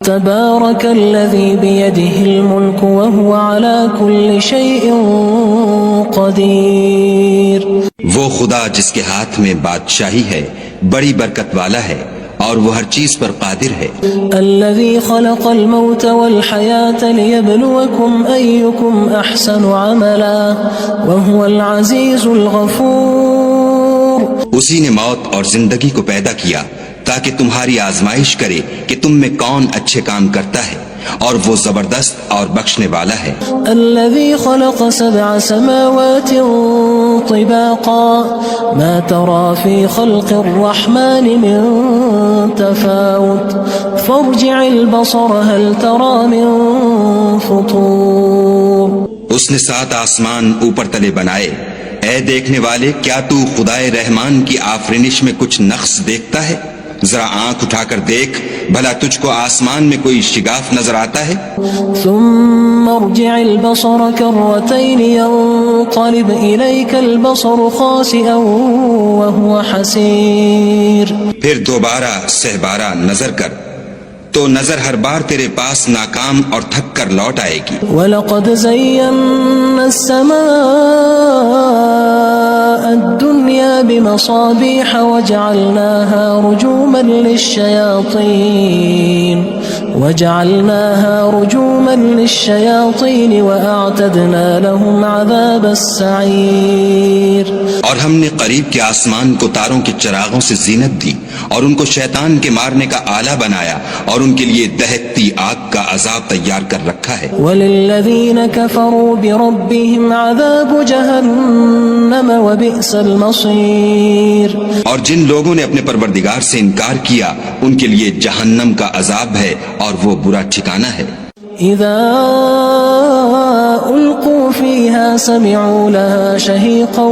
تبارك الذي بيده الملك وهو على كل شيء قدير. وہ خدا جس کے ہاتھ میں بادشاہی ہے بڑی برکت والا ہے اور وہ ہر چیز پر قادر ہے. الذي خلق الموت والحياة ليبلوكم أيكم أحسن عملا وهو العزيز الغفور. اسی نے موت اور زندگی کو پیدا کیا تاکہ تمہاری آزمائش کرے کہ تم میں کون اچھے کام کرتا ہے اور وہ زبردست اور بخشنے والا ہے. الذي خلق 7 سماوات طباقا ما ترى في خلق الرحمن من تفاوت فارجع البصر هل ترى من فطور. اس نے 7 آسمان اوپر تلے بنائے. اے دیکھنے والے، کیا تو خدائے رحمان کی آفرینش میں کچھ نقص دیکھتا ہے؟ ذرا آنکھ اٹھا کر دیکھ، بھلا تجھ کو آسمان میں کوئی شگاف نظر آتا ہے؟ ثم ارجع البصر كرتين ينقلب إليك البصر خاسئا وهو حسير. پھر دوبارہ سہبارہ نظر کر تو نظر ہر بار تیرے پاس ناکام اور تھک کر لوٹ آئے گی. وَلَقَدْ زَيَّنَّا السَّمَاءَ الدُّنْيَا بِمَصَابِيحَ وَجَعَلْنَاهَا رُجُومًا لِلشَّيَاطِينِ وَأَعْتَدْنَا لَهُمْ عَذَابَ السَّعِيرِ. اور ہم نے قریب کے آسمان کو تاروں کے چراغوں سے زینت دی اور ان کو شیطان کے مارنے کا آلہ بنایا اور ان کے لیے دہکتی آگ کا عذاب تیار کر رکھا ہے. وَلِلَّذِينَ كَفَرُوا بِرَبِّهِمْ عَذَابُ جَهَنَّمَ وَبِئْسَ الْمَصِيرُ. اور جن لوگوں نے اپنے پروردگار سے انکار کیا ان کے لیے جہنم کا عذاب ہے اور وہ برا ٹھکانہ ہے. اذا القوا فيها سمعوا لها شهيقا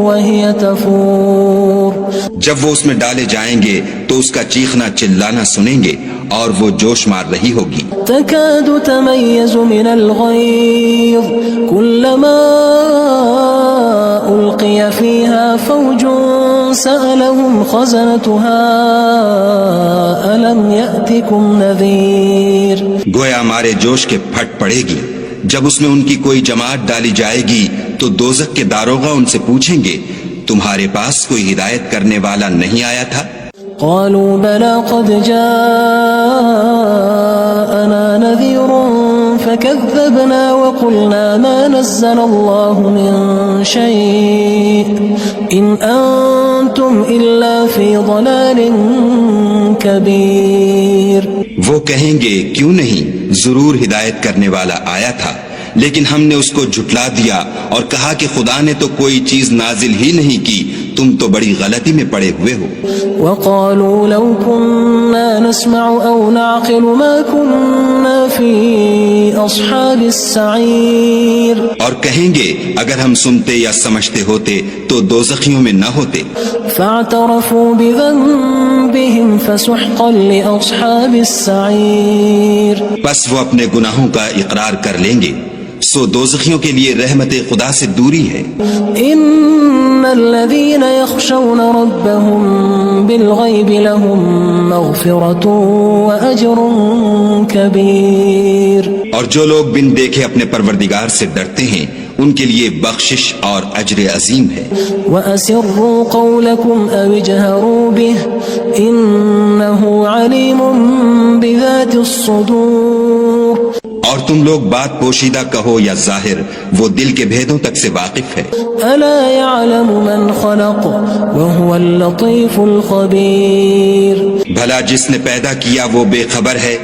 وهي تفور. جب وہ اس میں ڈالے جائیں گے تو اس کا چیخنا چلانا سنیں گے اور وہ جوش مار رہی ہوگی. تكاد تميز من الغيظ كلما ألقي فيها فوج سألهم خزنتها ألم يأتكم نذير. گویا مارے جوش کے پھٹ پڑے گی. جب اس میں ان کی کوئی جماعت ڈالی جائے گی تو دوزخ کے داروغہ ان سے پوچھیں گے تمہارے پاس کوئی ہدایت کرنے والا نہیں آیا تھا؟ قالوا بلى قد جاءنا نذير فكذبنا وقلنا ما نزل الله من شيء إن أنتم إلا في ضلال كبير. وہ کہیں گے کیوں نہیں، ضرور ہدایت کرنے والا آیا تھا، لیکن ہم نے اس کو جھٹلا دیا اور کہا کہ خدا نے تو کوئی چیز نازل ہی نہیں کی، تم تو بڑی غلطی میں پڑے ہوئے ہو. وقالوا لو كنا نسمع أو نعقل ما كنا في أصحاب السعير. اور کہیں گے اگر ہم سنتے یا سمجھتے ہوتے تو دوزخیوں میں نہ ہوتے. فاعترفوا بذنبهم فسحقا لأصحاب السعير. بس وہ اپنے گناہوں کا اقرار کر لیں گے، سو دوزخیوں کے لیے رحمت خدا سے دوری ہے. ان الذين يخشون ربهم بالغيب لهم مغفرة واجر كبير. اور جو لوگ بن دیکھے اپنے پروردگار سے ڈرتے ہیں ان کے لیے بخشش اور اجر عظیم ہے. وَأَسِرُّوا قَوْلَكُمْ أَوِ اجْهَرُوا بِهِ إِنَّهُ عَلِيمٌ بِذَاتِ الصُّدُورِ. اور تم لوگ بات پوشیدہ کہو یا ظاہر، وہ دل کے بھیدوں تک سے واقف ہے. أَلَا يَعْلَمُ مَنْ خَلَقَ وَهُوَ اللَّطِيفُ الْخَبِيرُ. بھلا جس نے پیدا کیا وہ بے خبر ہے،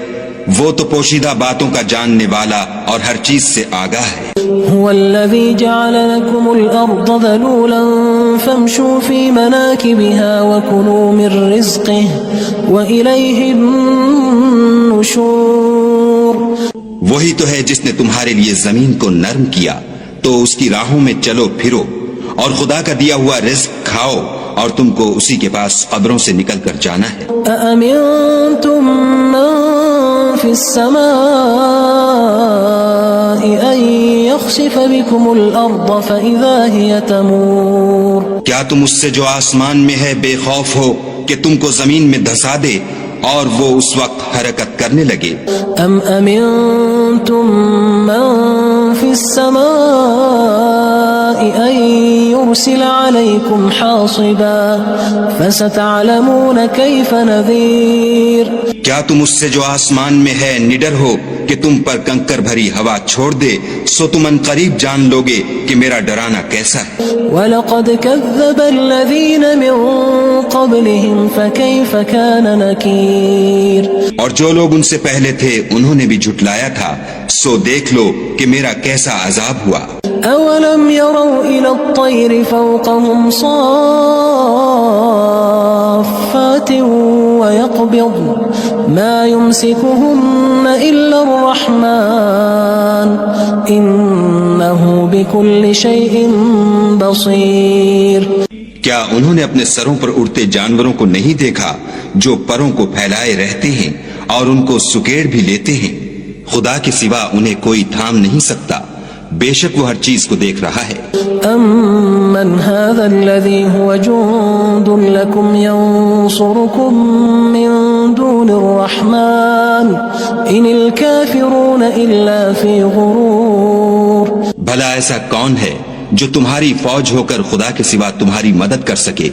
وہ تو پوشیدہ باتوں کا جاننے والا اور ہر چیز سے آگاہ ہے. هو الذي جعل لكم الأرض ذلولا فامشوا في مناكبها وكلوا من رزقه وإليه النشور. وہی تو ہے جس نے تمہارے لیے زمین کو نرم کیا تو اس کی راہوں میں چلو پھرو اور خدا کا دیا ہوا رزق کھاؤ اور تم کو اسی کے پاس قبروں سے نکل کر جانا ہے. أأمنتم من في السماء أن يخسف بكم الأرض فإذا هي تمور. کیا تم اس سے جو آسمان میں ہے بے خوف ہو کہ تم کو زمین میں دھسا دے اور وہ اس وقت حرکت کرنے لگے. ام امنتم من فی السماء ان يرسل عليكم حاصبا فستعلمون كيف نذیر. کیا تم اس سے جو آسمان میں ہے نڈر ہو کہ تم پر کنکر بھری ہوا چھوڑ دے؟ سو تم ان قریب جان لوگے کہ میرا ڈرانا کیسا ہے. وَلَقَدْ كَذَّبَ الَّذِينَ مِن قَبْلِهِمْ فَكَيْفَ كَانَ نَكِيرٌ. اور جو لوگ ان سے پہلے تھے انہوں نے بھی جھٹلایا تھا، سو دیکھ لو کہ میرا کیسا عذاب ہوا. أَوَلَمْ يَرَوْا إِلَى الطَّيْرِ فَوْقَهُمْ صَافَّاتٍ وَيَقْبِضْنَ مَا يُمْسِكُهُنَّ إِلَّا الرَّحْمَنُ إِنَّهُ بِكُلِّ شَيْءٍ بَصِيرٌ. کیا انہوں نے اپنے سروں پر اڑتے جانوروں کو نہیں دیکھا جو پروں کو پھیلائے رہتے ہیں اور ان کو سکیڑ بھی لیتے ہیں؟ خدا کے سوا انہیں کوئی تھام نہیں سکتا، بے شک وہ ہر چیز کو دیکھ رہا ہے. أَمَّنْ هَذَا الَّذِي هُوَ جُندٌ لَكُمْ يَنصُرُكُم مِّن دُونِ الرَّحْمَنِ إِنِ الْكَافِرُونَ إِلَّا فِي غُرُورٍ. بھلا ایسا کون ہے جو تمہاری فوج ہو کر خدا کے سوا تمہاری مدد کر سکے؟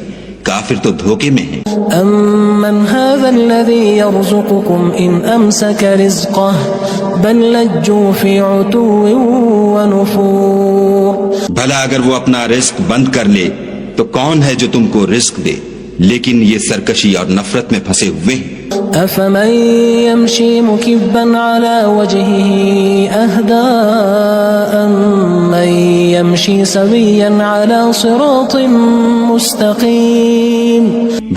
کافر تو دھوکے میں ہیں. أَمَّنْ هَذَا الَّذِي يَرْزُقُكُمْ إِنْ أَمْسَكَ رِزْقَهُ بَلْ لَجُّوا فِي عُتُوٍّ وَنُفُورٍ. بھلا اگر وہ اپنا رزق بند کر لے تو کون ہے جو تم کو رزق دے؟ لیکن یہ سرکشی اور نفرت میں پھنسے ہوئے ہیں. أَفَمَن يَمْشِي مُكِبًّا عَلَى وَجْهِهِ أَهْدَىٰ أَمَّن يَمْشِي سَوِيًّا عَلَى صِرَاطٍ مُّسْتَقِيمٍ.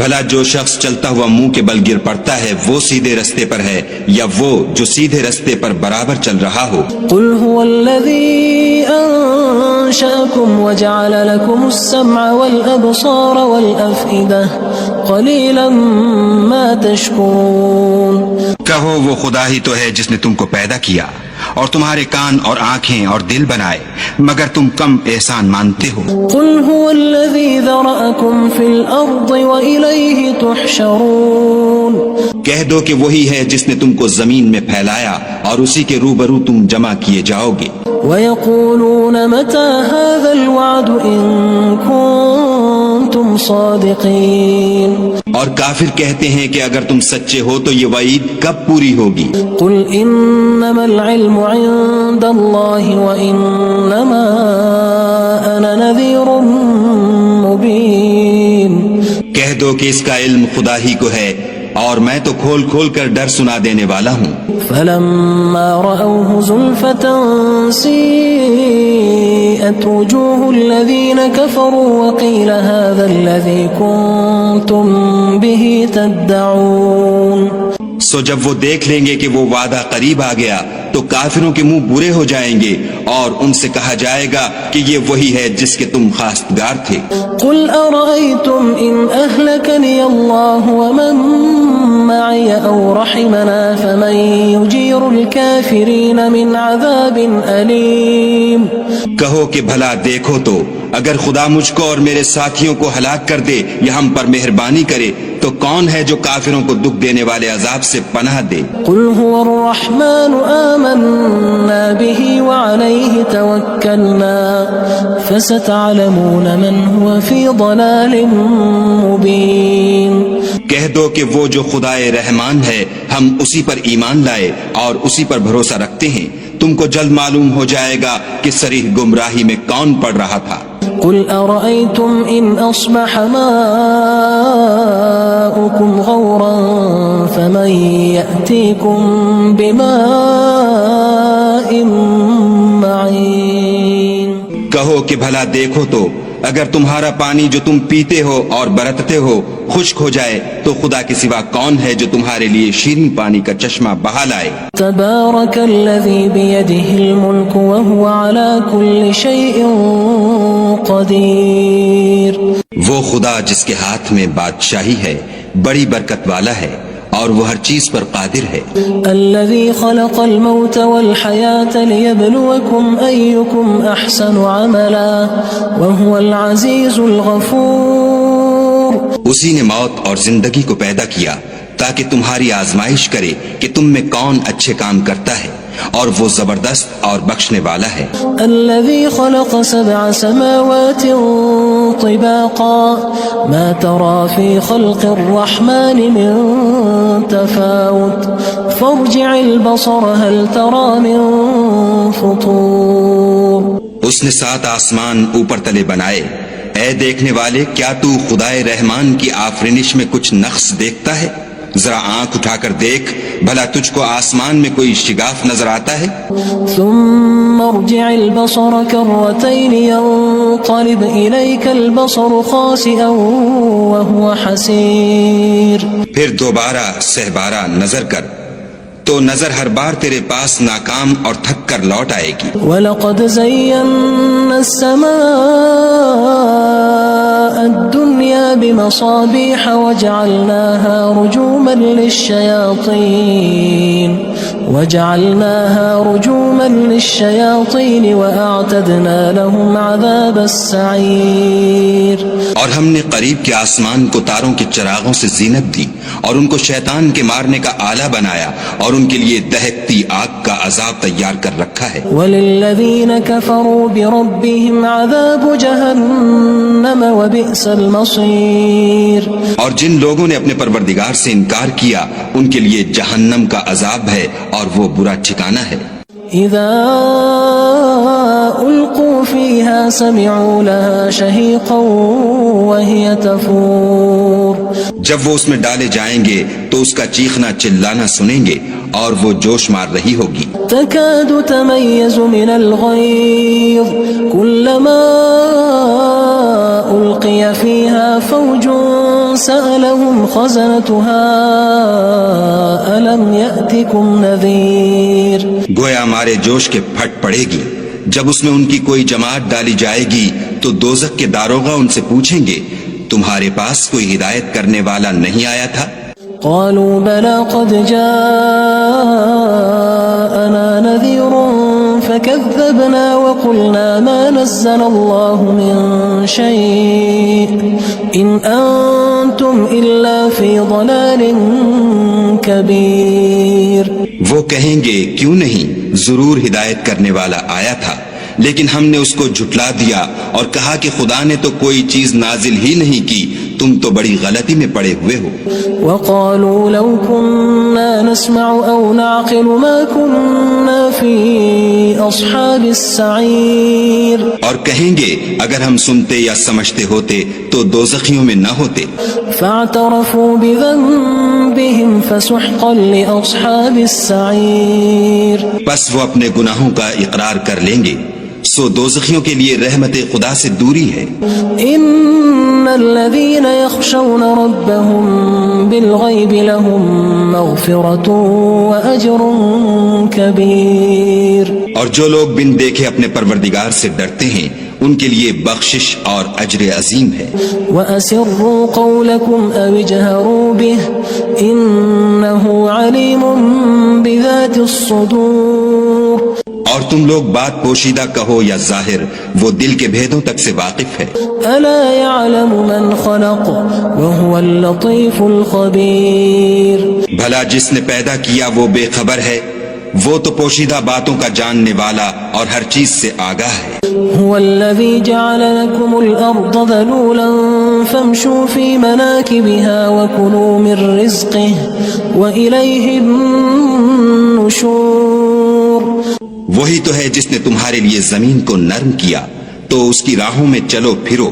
بھلا جو شخص چلتا ہوا منہ کے بل گر پڑتا ہے وہ سیدھے رستے پر ہے یا وہ جو سیدھے رستے پر برابر چل رہا ہو؟ قُلْ هُوَ الَّذِي أَنشَأَكُمْ وَجَعَلَ لَكُمُ السَّمْعَ وَالْأَبْصَارَ وَالْأَفْئِدَةَ قَلِيلًا مَا تَشْكُرُونَ. کہو وہ خدا ہی تو ہے جس نے تم کو پیدا کیا اور تمہارے کان اور آنکھیں اور دل بنائے، مگر تم کم احسان مانتے ہو. قُلْ هُوَ الَّذِي ذَرَأَكُمْ فِي الْأَرْضِ وَإِلَيْهِ تُحْشَرُونَ. کہہ دو کہ وہی ہے جس نے تم کو زمین میں پھیلایا اور اسی کے روبرو تم جمع کیے جاؤ گے. وَيَقُولُونَ مَتَى هَذَا الْوَعْدُ إِن كُنتُمْ صَادِقِينَ. اور کافر کہتے ہیں کہ اگر تم سچے ہو تو یہ وعید کب پوری ہوگی؟ قُلْ إِنَّمَا الْعِلْمُ عِندَ اللَّهِ وَإِنَّمَا أَنَا نَذِيرٌ مُّبِينٌ. کہہ دو کہ اس کا علم خدا ہی کو ہے اور میں تو کھول کھول کر ڈر سنا دینے والا ہوں. فَلَمَّا رَأَوْهُ زُلْفَةً سِيئَتْ وُجُوهُ الَّذِينَ كَفَرُوا وَقِيلَ هَذَا الَّذِي كُنتُم بِهِ تَدَّعُونَ. سو جب وہ دیکھ لیں گے کہ وہ وعدہ قریب آ گیا تو کافروں کے منہ برے ہو جائیں گے اور ان سے کہا جائے گا کہ یہ وہی ہے جس کے تم خواستگار تھے. قُلْ أَرَأَيْتُمْ إِنْ أَهْلَكَنِيَ اللَّهُ وَمَن مَّعِيَ أَوْ رَحِمَنَا فَمَن يُجِيرُ الْكَافِرِينَ مِنْ عَذَابٍ أَلِيمٍ. کہو کہ بھلا دیکھو تو اگر خدا مجھ کو اور میرے ساتھیوں کو ہلاک کر دے یا ہم پر مہربانی کرے تو کون ہے جو کافروں کو دکھ دینے والے عذاب سے پناہ دے؟ قُلْ هُوَ الرَّحْمَنُ آمَنَّا بِهِ وَعَلَيْهِ تَوَكَّلْنَا فَسَتَعْلَمُونَ مَنْ هُوَ فِي ضَلَالٍ مُّبِينٍ. کہہ دو کہ وہ جو خدائے رحمان ہے ہم اسی پر ایمان لائے اور اسی پر بھروسہ رکھتے ہیں، تم کو جلد معلوم ہو جائے گا کہ صریح گمراہی میں کون پڑ رہا تھا. قُلْ أَرَأَيْتُمْ إِنْ أَصْبَحَ مَاؤُكُمْ غَوْرًا فَمَن يَأْتِيكُم بِمَاءٍ مَّعِينٍ. کہو کہ بھلا دیکھو تو اگر تمہارا پانی جو تم پیتے ہو اور برتتے ہو خشک ہو جائے تو خدا کے سوا کون ہے جو تمہارے لیے شیریں پانی کا چشمہ بہا لائے؟ تبارك الذي بيده الملك وهو على كل شيء قدير. وہ خدا جس کے ہاتھ میں بادشاہی ہے بڑی برکت والا ہے اور وہ ہر چیز پر قادر ہے. الذي خلق الموت والحياة ليبلوكم أيكم أحسن عملا وهو العزيز الغفور. اسی نے موت اور زندگی کو پیدا کیا تاکہ تمہاری آزمائش کرے کہ تم میں کون اچھے کام کرتا ہے، اور وہ زبردست اور بخشنے والا ہے۔ الذي خلق 7 سماوات طباقا ما ترى في خلق الرحمن من تفاوت فارجع البصر هل ترى من فطور۔ اس نے 7 آسمان اوپر تلے بنائے، اے دیکھنے والے کیا تو خدائے رحمان کی آفرینش میں کچھ نقص دیکھتا ہے؟ ذرا آنکھ اٹھا کر دیکھ، بھلا تجھ کو آسمان میں کوئی شگاف نظر آتا ہے؟ ثم ارجع البصر كرتين ينقلب إليك البصر خاسئا وهو حسير۔ پھر دوبارہ سہبارہ نظر کر تو نظر ہر بار تیرے پاس ناکام اور تھک کر لوٹ آئے گی۔ وَلَقَدْ زَيَّنَّا السَّمَاءَ الدُّنْيَا بِمَصَابِيحَ وَجَعَلْنَاهَا رُجُومًا لِلشَّيَاطِينِ وَأَعْتَدْنَا لَهُمْ عَذَابَ السَّعِيرِ۔ اور ہم نے قریب کے آسمان کو تاروں کے چراغوں سے زینت دی، اور ان کو شیطان کے مارنے کا آلہ بنایا، اور ان کے لیے دہکتی آگ کا عذاب تیار کر رکھا ہے۔ وَلِلَّذِينَ كَفَرُوا بِرَبِّهِمْ عَذَابُ جَهَنَّمَ وَبِئْسَ الْمَصِيرُ۔ اور جن لوگوں نے اپنے پروردگار سے انکار کیا ان کے لیے جہنم کا عذاب ہے، اور وہ برا ٹھکانہ ہے۔ إِذَا أُلْقُوا فِيهَا سَمِعُوا لَهَا شَهِيقًا وَهِيَ تَفُورُ۔ جب وہ اس میں ڈالے جائیں گے تو اس کا چیخنا چلانا سنیں گے، اور وہ جوش مار رہی ہوگی۔ تَكَادُ تَمَيَّزُ مِنَ الْغَيْظِ كُلَّمَا أُلْقِيَ فِيهَا فَوْجٌ سَأَلَهُمْ خَزَنَتُهَا أَلَمْ يَأْتِكُمْ نَذِيرٌ۔ گویا ہمارے جوش کے پھٹ پڑے گی، جب اس میں ان کی کوئی جماعت ڈالی جائے گی تو دوزخ کے داروغہ ان سے پوچھیں گے تمہارے پاس کوئی ہدایت کرنے والا نہیں آیا تھا؟ قالوا بلى قد جاءنا نذير فكذبنا وقلنا ما نزل الله من شيء إن أنتم إلا في ضلال كبير۔ وہ کہیں گے کیوں نہیں، ضرور ہدایت کرنے والا آیا تھا، لیکن ہم نے اس کو جھٹلا دیا اور کہا کہ خدا نے تو کوئی چیز نازل ہی نہیں کی، تم تو بڑی غلطی میں پڑے ہوئے ہو۔ وقالوا لو كنا نسمع أو نعقل ما كنا في أصحاب السعير۔ اور کہیں گے اگر ہم سنتے یا سمجھتے ہوتے تو دوزخیوں میں نہ ہوتے۔ فاعترفوا بذنبهم فسحقا لأصحاب السعير۔ بس وہ اپنے گناہوں کا اقرار کر لیں گے، سو دوزخیوں کے لیے رحمت خدا سے دوری ہے۔ ان الذين يخشون ربهم بالغيب لهم مغفرة واجر كبير۔ اور جو لوگ بن دیکھے اپنے پروردگار سے ڈرتے ہیں ان کے لیے بخشش اور اجر عظیم ہے۔ وَأَسِرُّوا قَوْلَكُمْ أَوِ اجْهَرُوا بِهِ إِنَّهُ عَلِيمٌ بِذَاتِ الصُّدُورِ۔ اور تم لوگ بات پوشیدہ کہو یا ظاہر، وہ دل کے بھیدوں تک سے واقف ہے۔ أَلَا يَعْلَمُ مَنْ خَلَقَ وَهُوَ اللَّطِيفُ الْخَبِيرُ۔ بھلا جس نے پیدا کیا وہ بے خبر ہے، وہ تو پوشیدہ باتوں کا جاننے والا اور ہر چیز سے آگاہ ہے۔ هو الذي جعل لكم الأرض ذلولا فامشوا في مناكبها وكلوا من رزقه وإليه النشور۔ وہی تو ہے جس نے تمہارے لیے زمین کو نرم کیا تو اس کی راہوں میں چلو پھرو،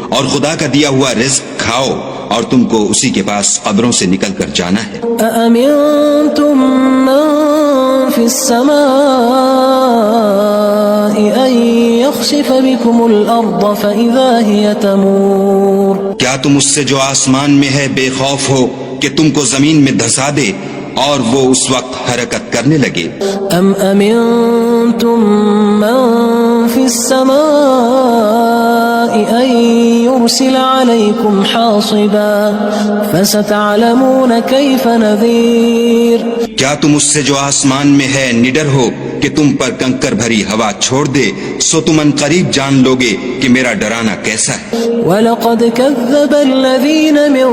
اور خدا کا دیا ہوا رزق کھاؤ، اور تم کو اسی کے پاس قبروں سے نکل کر جانا ہے۔ أأمنتم من في السماء أن يخسف بكم الأرض فإذا هي تمور۔ کیا تم اس سے جو آسمان میں ہے بے خوف ہو کہ تم کو زمین میں دھسا دے اور وہ اس وقت حرکت کرنے لگے؟ أم أمنتم من في السماء أن يرسل عليكم حاصبا فستعلمون كيف نذير. کیا تم اس سے جو آسمان میں ہے نڈر ہو کہ تم پر کنکر بھری ہوا چھوڑ دے؟ سو تم ان قریب جان لوگے کہ میرا ڈرانا کیسا ہے. وَلَقَدْ كَذَّبَ الَّذِينَ مِن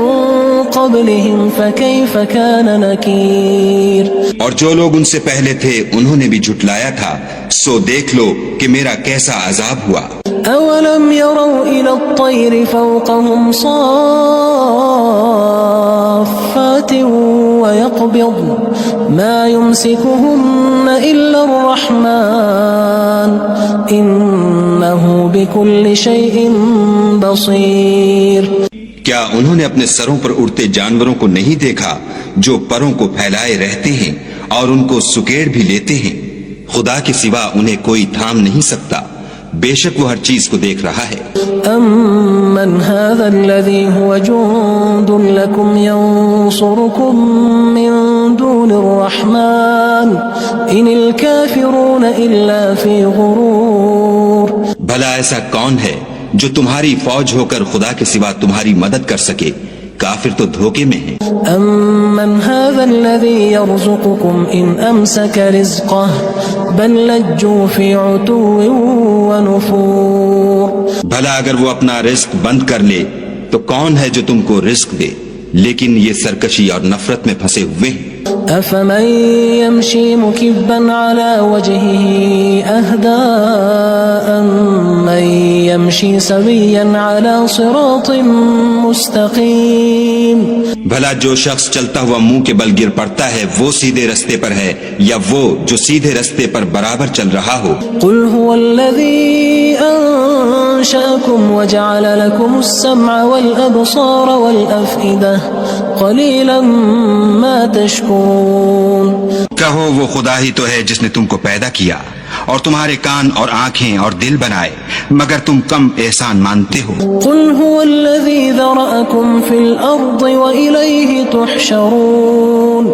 قَبْلِهِمْ فَكَيْفَ كَانَ نَكِيرٌ. اور جو لوگ ان سے پہلے تھے انہوں نے بھی جھٹلایا تھا، سو دیکھ لو کہ میرا کیسا عذاب ہوا. أَوَلَمْ يَرَوْا إِلَى الطَّيْرِ فَوْقَهُمْ صَافَّاتٍ وَيَقْبِضْنَ مَا يُمْسِكُهُنَّ إِلَّا الرَّحْمَنُ إِنَّهُ بِكُلِّ شَيْءٍ بَصِيرٌ. کیا انہوں نے اپنے سروں پر اڑتے جانوروں کو نہیں دیکھا جو پروں کو پھیلائے رہتے ہیں اور ان کو سکیڑ بھی لیتے ہیں؟ خدا کے سوا انہیں کوئی تھام نہیں سکتا، بے شک وہ ہر چیز کو دیکھ رہا ہے. أَمَّنْ هَذَا الَّذِي هُوَ جُندٌ لَكُمْ يَنصُرُكُم مِّن دُونِ الرَّحْمَنِ إِنِ الْكَافِرُونَ إِلَّا فِي غُرُورٍ. بھلا ایسا کون ہے جو تمہاری فوج ہو کر خدا کے سوا تمہاری مدد کر سکے؟ کافر تو دھوکے میں ہیں. أَمَّنْ هَذَا الَّذِي يَرْزُقُكُمْ إِنْ أَمْسَكَ رِزْقَهُ بَل لَجُّوا فِي عُتُوٍّ وَنُفُورٍ. بھلا اگر وہ اپنا رزق بند کر لے تو کون ہے جو تم کو رزق دے؟ لیکن یہ سرکشی اور نفرت میں پھنسے ہوئے ہیں. أَفَمَن يَمْشِي مُكِبًّا عَلَى وَجْهِهِ أَهْدَىٰ أَمَّن يَمْشِي سَوِيًّا عَلَى صِرَاطٍ مُّسْتَقِيمٍ. بھلا جو شخص چلتا ہوا منہ کے بل گر پڑتا ہے وہ سیدھے رستے پر ہے یا وہ جو سیدھے رستے پر برابر چل رہا ہو؟ قُلْ هُوَ الَّذِي أَنشَأَكُمْ وَجَعَلَ لَكُمُ السَّمْعَ وَالْأَبْصَارَ وَالْأَفْئِدَةَ قَلِيلًا مَا تَشْكُرُونَ. کہو وہ خدا ہی تو ہے جس نے تم کو پیدا کیا اور تمہارے کان اور آنکھیں اور دل بنائے، مگر تم کم احسان مانتے ہو. قُلْ هُوَ الَّذِي ذَرَأَكُمْ فِي الْأَرْضِ وَإِلَيْهِ تُحْشَرُونَ.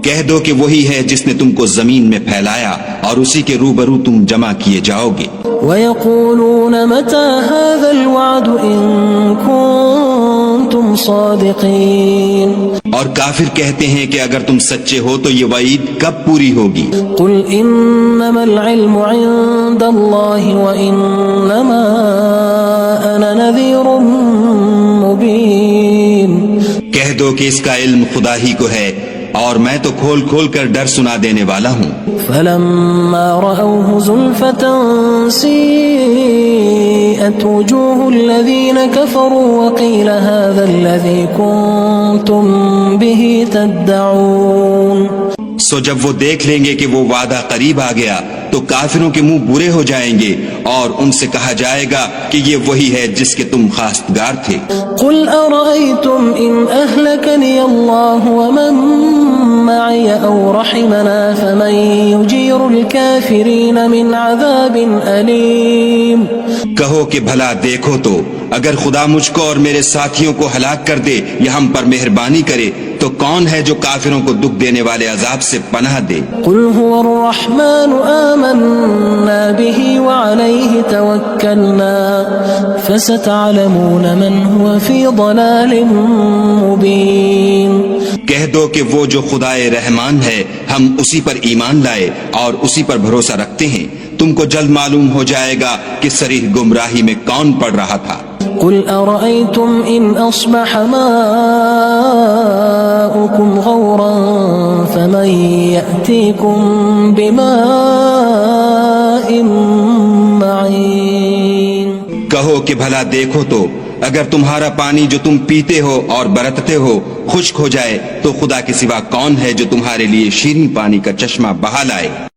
کہہ دو کہ وہی ہے جس نے تم کو زمین میں پھیلایا اور اسی کے روبرو تم جمع کیے جاؤ گے. وَيَقُولُونَ مَتَى هَذَا الْوَعْدُ إِن كُنتُمْ صَادِقِينَ. اور کافر کہتے ہیں کہ اگر تم سچے ہو تو یہ وعید کب پوری ہوگی؟ قُلْ إِنَّمَا الْعِلْمُ عِندَ اللَّهِ وَإِنَّمَا أَنَا نَذِيرٌ مُّبِينٌ. کہہ دو کہ اس کا علم خدا ہی کو ہے اور میں تو کھول کھول کر ڈر سنا دینے والا ہوں. فَلَمَّا رَأَوْهُ زُلْفَةً سِيئَتْ وُجُوهُ الَّذِينَ كَفَرُوا وَقِيلَ هَذَا الَّذِي كُنتُم بِهِ تَدَّعُونَ. سو جب وہ دیکھ لیں گے کہ وہ وعدہ قریب آ گیا تو کافروں کے منہ برے ہو جائیں گے اور ان سے کہا جائے گا کہ یہ وہی ہے جس کے تم خواستگار تھے. قُلْ أَرَأَيْتُمْ إِنْ أَهْلَكَنِيَ اللَّهُ وَمَن مَّعِيَ أَوْ رَحِمَنَا فَمَن يُجِيرُ الْكَافِرِينَ مِنْ عَذَابٍ أَلِيمٍ. کہو کہ بھلا دیکھو تو اگر خدا مجھ کو اور میرے ساتھیوں کو ہلاک کر دے یا ہم پر مہربانی کرے تو کون ہے جو کافروں کو دکھ دینے والے عذاب سے پناہ دے؟ قُلْ هُوَ الرَّحْمَنُ آمَنَّا بِهِ وَعَلَيْهِ تَوَكَّلْنَا فَسَتَعْلَمُونَ مَنْ هُوَ فِي ضَلَالٍ مُّبِينٍ. کہہ دو کہ وہ جو خدائے رحمان ہے ہم اسی پر ایمان لائے اور اسی پر بھروسہ رکھتے ہیں، تم کو جلد معلوم ہو جائے گا کہ صریح گمراہی میں کون پڑ رہا تھا. قُلْ أَرَأَيْتُمْ إِنْ أَصْبَحَ مَاؤُكُمْ غَوْرًا فَمَن يَأْتِيكُم بِمَاءٍ مَّعِينٍ. کہو کہ بھلا دیکھو تو اگر تمہارا پانی جو تم پیتے ہو اور برتتے ہو خشک ہو جائے تو خدا کے سوا کون ہے جو تمہارے لیے شیریں پانی کا چشمہ بہا لائے؟